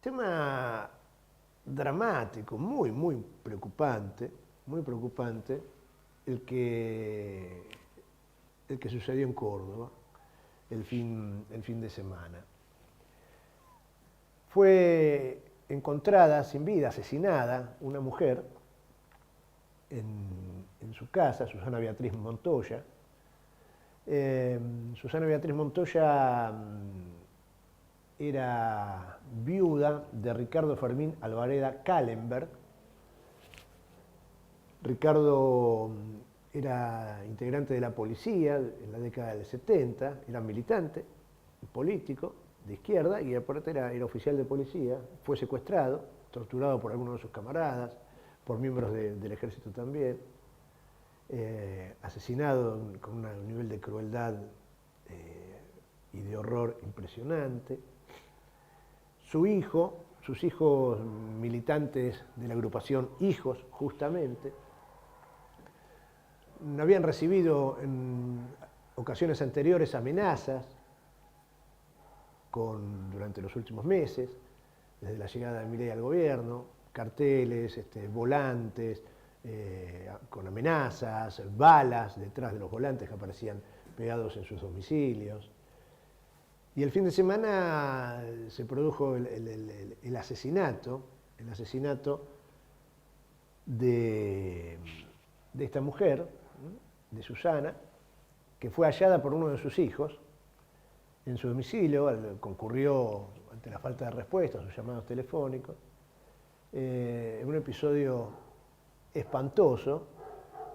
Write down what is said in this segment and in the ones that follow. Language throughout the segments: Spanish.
Tema dramático, muy preocupante el que, sucedió en Córdoba el fin de semana. Fue encontrada sin vida, asesinada, una mujer en su casa, Susana Beatriz Montoya. Susana Beatriz Montoya era viuda de Ricardo Fermín Alvareda Kallenberg. Ricardo era integrante de la policía en la década del 70, era militante, político, de izquierda, y aparte era oficial de policía. Fue secuestrado, torturado por algunos de sus camaradas, por miembros del ejército también, asesinado con un nivel de crueldad y de horror impresionante. Sus hijos militantes de la agrupación Hijos, justamente, habían recibido en ocasiones anteriores amenazas durante los últimos meses, desde la llegada de Milei al gobierno, carteles, volantes con amenazas, balas detrás de los volantes que aparecían pegados en sus domicilios. Y el fin de semana se produjo el asesinato de esta mujer, de Susana, que fue hallada por uno de sus hijos en su domicilio. Concurrió ante la falta de respuesta a sus llamados telefónicos, en un episodio espantoso,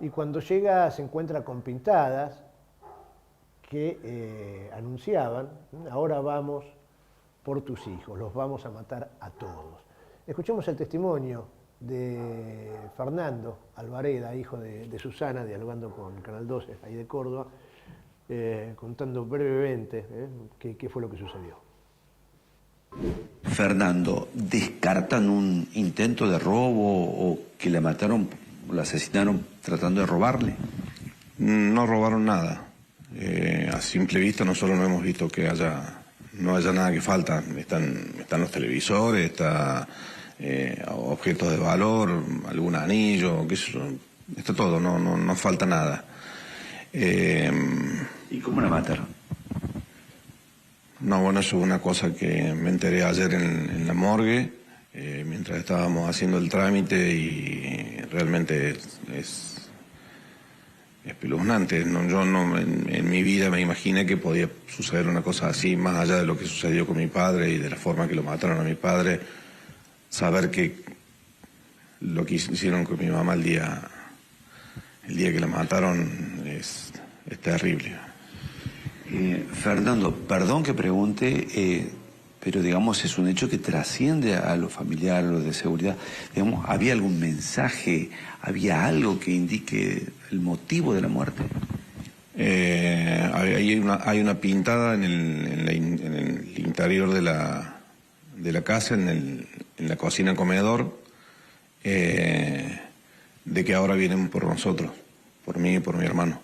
y cuando llega se encuentra con pintadas que anunciaban: ahora vamos por tus hijos, los vamos a matar a todos. Escuchemos el testimonio de Fernando Alvareda, hijo de Susana, dialogando con Canal 12, ahí de Córdoba, contando brevemente qué fue lo que sucedió. Fernando, ¿descartan un intento de robo o que la mataron, la asesinaron tratando de robarle? No robaron nada. A simple vista nosotros no hemos visto que no haya nada que falta. Están los televisores, objetos de valor, algún anillo, qué sé yo. Está todo, no falta nada. ¿Y cómo la mataron? No, bueno, eso es una cosa que me enteré ayer en la morgue, mientras estábamos haciendo el trámite, y realmente es espeluznante. Yo en mi vida me imaginé que podía suceder una cosa así, más allá de lo que sucedió con mi padre y de la forma que lo mataron a mi padre. Saber que lo que hicieron con mi mamá el día que la mataron es terrible. Fernando, perdón que pregunte, pero digamos es un hecho que trasciende a lo familiar, a lo de seguridad. Digamos, ¿había algún mensaje, había algo que indique el motivo de la muerte? Hay una pintada en el interior de la casa, en la cocina comedor, de que ahora vienen por nosotros, por mí y por mi hermano.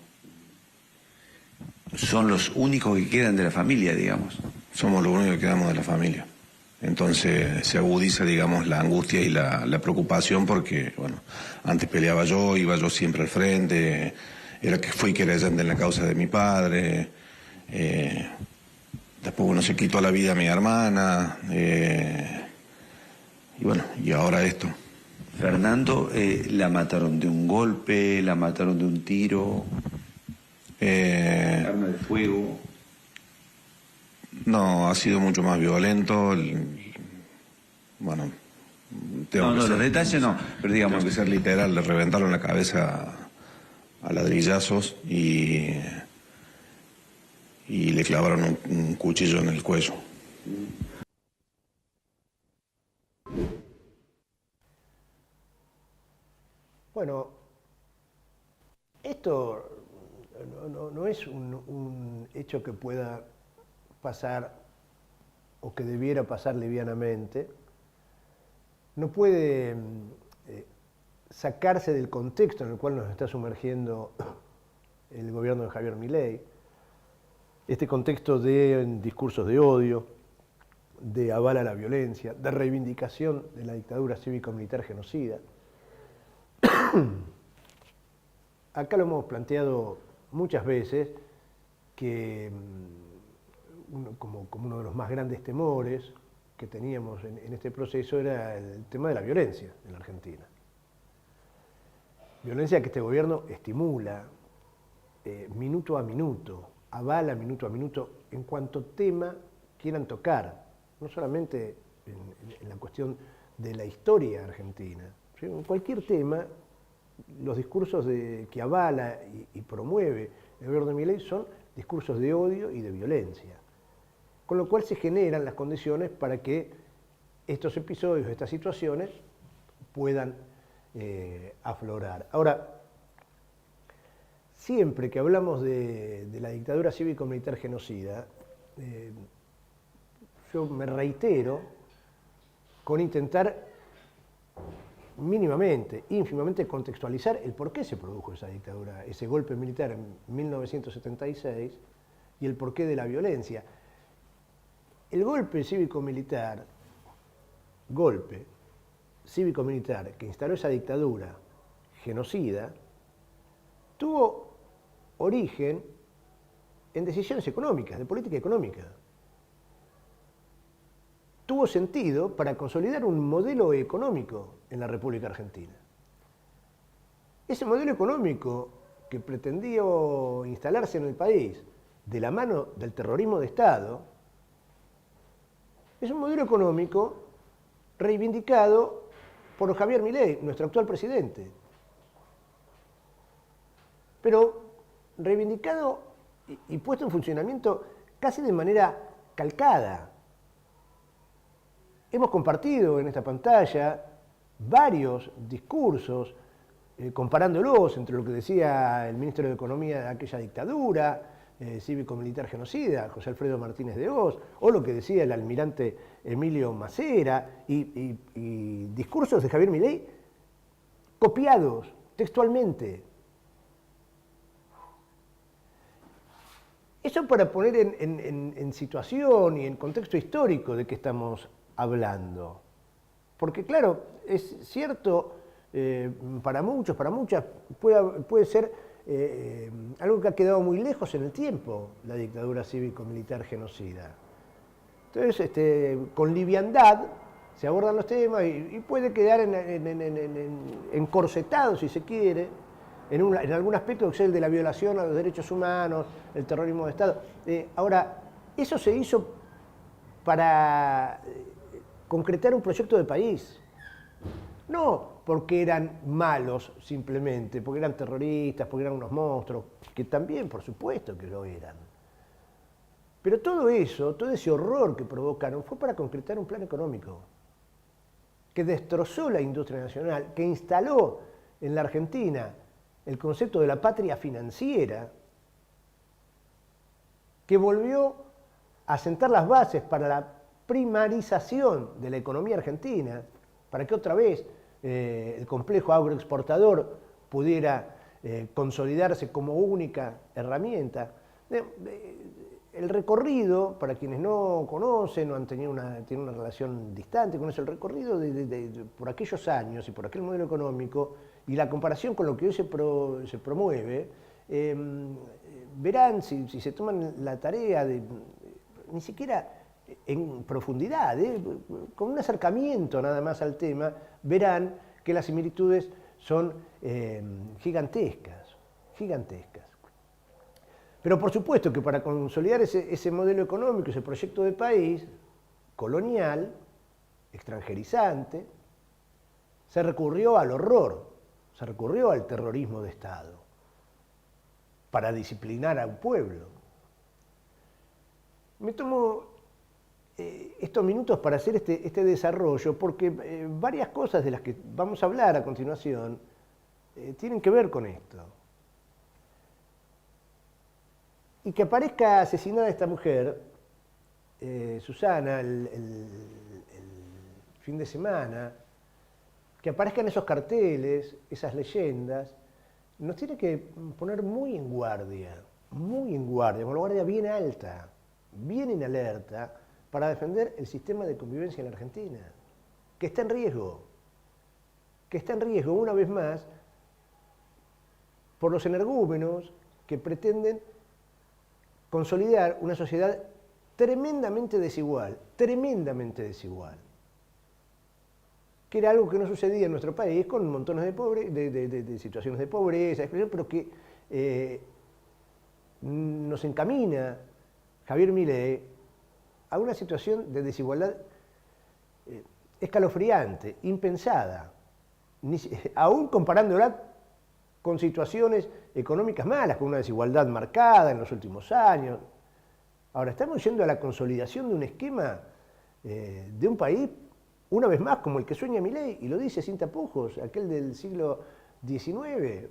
Son los únicos que quedan de la familia, digamos. Somos los únicos que quedamos de la familia. Entonces se agudiza, digamos, la angustia y la preocupación, porque, bueno, antes peleaba yo, iba yo siempre al frente, fui querellante en la causa de mi padre, después, bueno, se quitó la vida a mi hermana, y bueno, y ahora esto. Fernando, ¿la mataron de un golpe, la mataron de un tiro? ¿Arma de fuego? No, ha sido mucho más violento. Bueno, los detalles no, pero digamos tengo que ser literal, le reventaron la cabeza a ladrillazos y le clavaron un cuchillo en el cuello. Bueno, esto no es un hecho que pueda pasar o que debiera pasar livianamente. No puede sacarse del contexto en el cual nos está sumergiendo el gobierno de Javier Milei, este contexto de discursos de odio, de aval a la violencia, de reivindicación de la dictadura cívico-militar genocida. Acá lo hemos planteado muchas veces, que como uno de los más grandes temores que teníamos en este proceso era el tema de la violencia en la Argentina. Violencia que este gobierno estimula minuto a minuto, avala minuto a minuto en cuanto tema quieran tocar, no solamente en la cuestión de la historia argentina, sino en cualquier tema. Los discursos que avala y promueve el gobierno de Milei son discursos de odio y de violencia, con lo cual se generan las condiciones para que estos episodios, estas situaciones puedan aflorar. Ahora, siempre que hablamos de la dictadura cívico-militar genocida, yo me reitero con intentar mínimamente, ínfimamente contextualizar el por qué se produjo esa dictadura, ese golpe militar en 1976 y el porqué de la violencia. El golpe cívico-militar que instaló esa dictadura genocida tuvo origen en decisiones económicas, de política económica. Tuvo sentido para consolidar un modelo económico en la República Argentina. Ese modelo económico que pretendió instalarse en el país de la mano del terrorismo de Estado es un modelo económico reivindicado por Javier Milei, nuestro actual presidente. Pero reivindicado y puesto en funcionamiento casi de manera calcada. Hemos compartido en esta pantalla varios discursos comparándolos entre lo que decía el ministro de Economía de aquella dictadura cívico-militar genocida, José Alfredo Martínez de Hoz, o lo que decía el almirante Emilio Macera, y discursos de Javier Milei copiados textualmente. Eso para poner en situación y en contexto histórico de qué estamos hablando. Porque claro, es cierto, para muchos, para muchas, puede ser algo que ha quedado muy lejos en el tiempo, la dictadura cívico-militar genocida. Entonces, con liviandad se abordan los temas y puede quedar encorsetado, si se quiere, en algún aspecto que es el de la violación a los derechos humanos, el terrorismo de Estado. Ahora, eso se hizo para concretar un proyecto de país. No porque eran malos simplemente, porque eran terroristas, porque eran unos monstruos, que también, por supuesto, que lo eran. Pero todo eso, todo ese horror que provocaron, fue para concretar un plan económico que destrozó la industria nacional, que instaló en la Argentina el concepto de la patria financiera, que volvió a sentar las bases para la primarización de la economía argentina, para que otra vez el complejo agroexportador pudiera consolidarse como única herramienta. El recorrido, para quienes no conocen o tienen una relación distante con eso, el recorrido por aquellos años y por aquel modelo económico y la comparación con lo que hoy se promueve, verán, si se toman la tarea de ni siquiera en profundidad, con un acercamiento nada más al tema, verán que las similitudes son gigantescas, gigantescas. Pero por supuesto que para consolidar ese modelo económico, ese proyecto de país colonial, extranjerizante, se recurrió al horror, se recurrió al terrorismo de Estado para disciplinar a un pueblo. Me tomo estos minutos para hacer este desarrollo porque varias cosas de las que vamos a hablar a continuación tienen que ver con esto. Y que aparezca asesinada esta mujer, Susana, el fin de semana, que aparezcan esos carteles, esas leyendas, nos tiene que poner muy en guardia, con la guardia bien alta, bien en alerta, para defender el sistema de convivencia en la Argentina, que está en riesgo, una vez más, por los energúmenos que pretenden consolidar una sociedad tremendamente desigual, que era algo que no sucedía en nuestro país, con montones de situaciones de pobreza, pero que nos encamina Javier Milei a una situación de desigualdad escalofriante, impensada, aún comparándola con situaciones económicas malas, con una desigualdad marcada en los últimos años. Ahora, estamos yendo a la consolidación de un esquema de un país, una vez más, como el que sueña Milei, y lo dice sin tapujos, aquel del siglo XIX,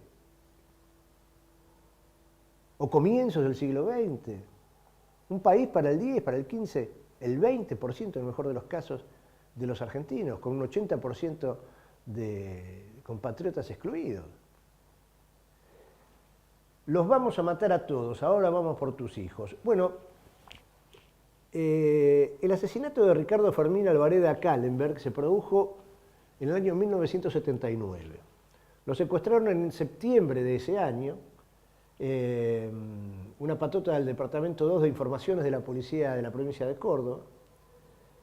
o comienzos del siglo XX. Un país para el 10, para el 15, el 20% en el mejor de los casos de los argentinos, con un 80% de compatriotas excluidos. Los vamos a matar a todos, ahora vamos por tus hijos. Bueno, el asesinato de Ricardo Fermín Alvareda Callenberg se produjo en el año 1979. Lo secuestraron en septiembre de ese año, una patota del Departamento 2 de Informaciones de la Policía de la provincia de Córdoba,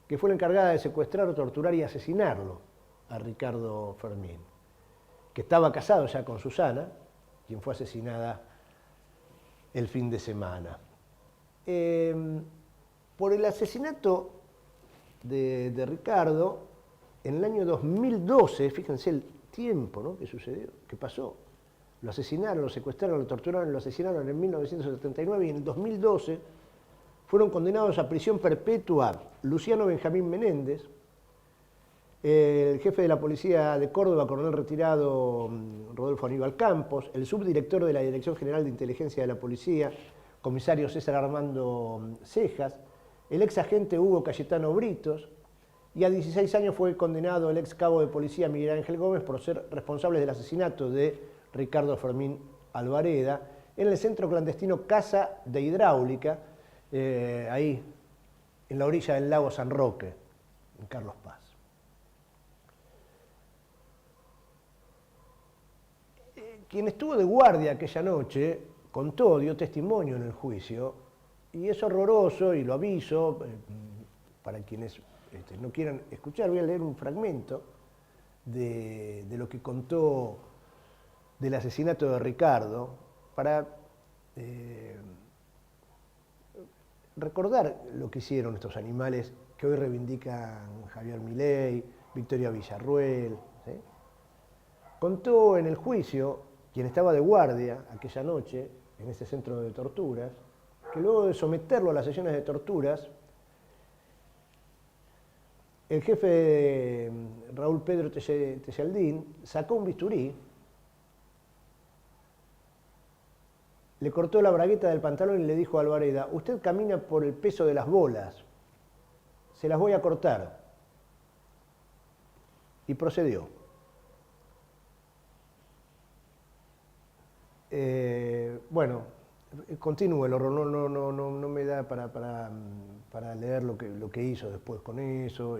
que fue la encargada de secuestrar, torturar y asesinarlo a Ricardo Fermín, que estaba casado ya con Susana, quien fue asesinada el fin de semana. Por el asesinato de Ricardo, en el año 2012, fíjense el tiempo, ¿no?, que sucedió, que pasó. Lo asesinaron, lo secuestraron, lo torturaron, lo asesinaron en 1979 y en el 2012 fueron condenados a prisión perpetua Luciano Benjamín Menéndez, el jefe de la policía de Córdoba, coronel retirado Rodolfo Aníbal Campos, el subdirector de la Dirección General de Inteligencia de la Policía, comisario César Armando Cejas, el ex agente Hugo Cayetano Britos, y a 16 años fue condenado el ex cabo de policía Miguel Ángel Gómez por ser responsables del asesinato de Ricardo Fermín Alvareda en el centro clandestino Casa de Hidráulica, ahí en la orilla del lago San Roque, en Carlos Paz. Quien estuvo de guardia aquella noche contó, dio testimonio en el juicio, y es horroroso, y lo aviso, para quienes no quieran escuchar, voy a leer un fragmento de lo que contó del asesinato de Ricardo, para recordar lo que hicieron estos animales que hoy reivindican Javier Milei, Victoria Villarruel. ¿Sí? Contó en el juicio, quien estaba de guardia aquella noche en ese centro de torturas, que luego de someterlo a las sesiones de torturas, el jefe Raúl Pedro Tellaldín sacó un bisturí, le cortó la bragueta del pantalón y le dijo a Alvareda: usted camina por el peso de las bolas, se las voy a cortar. Y procedió. Bueno, continúe el horror, no me da para leer lo que hizo después con eso.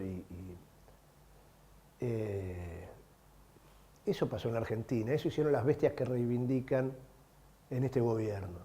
Eso pasó en la Argentina, eso hicieron las bestias que reivindican en este gobierno.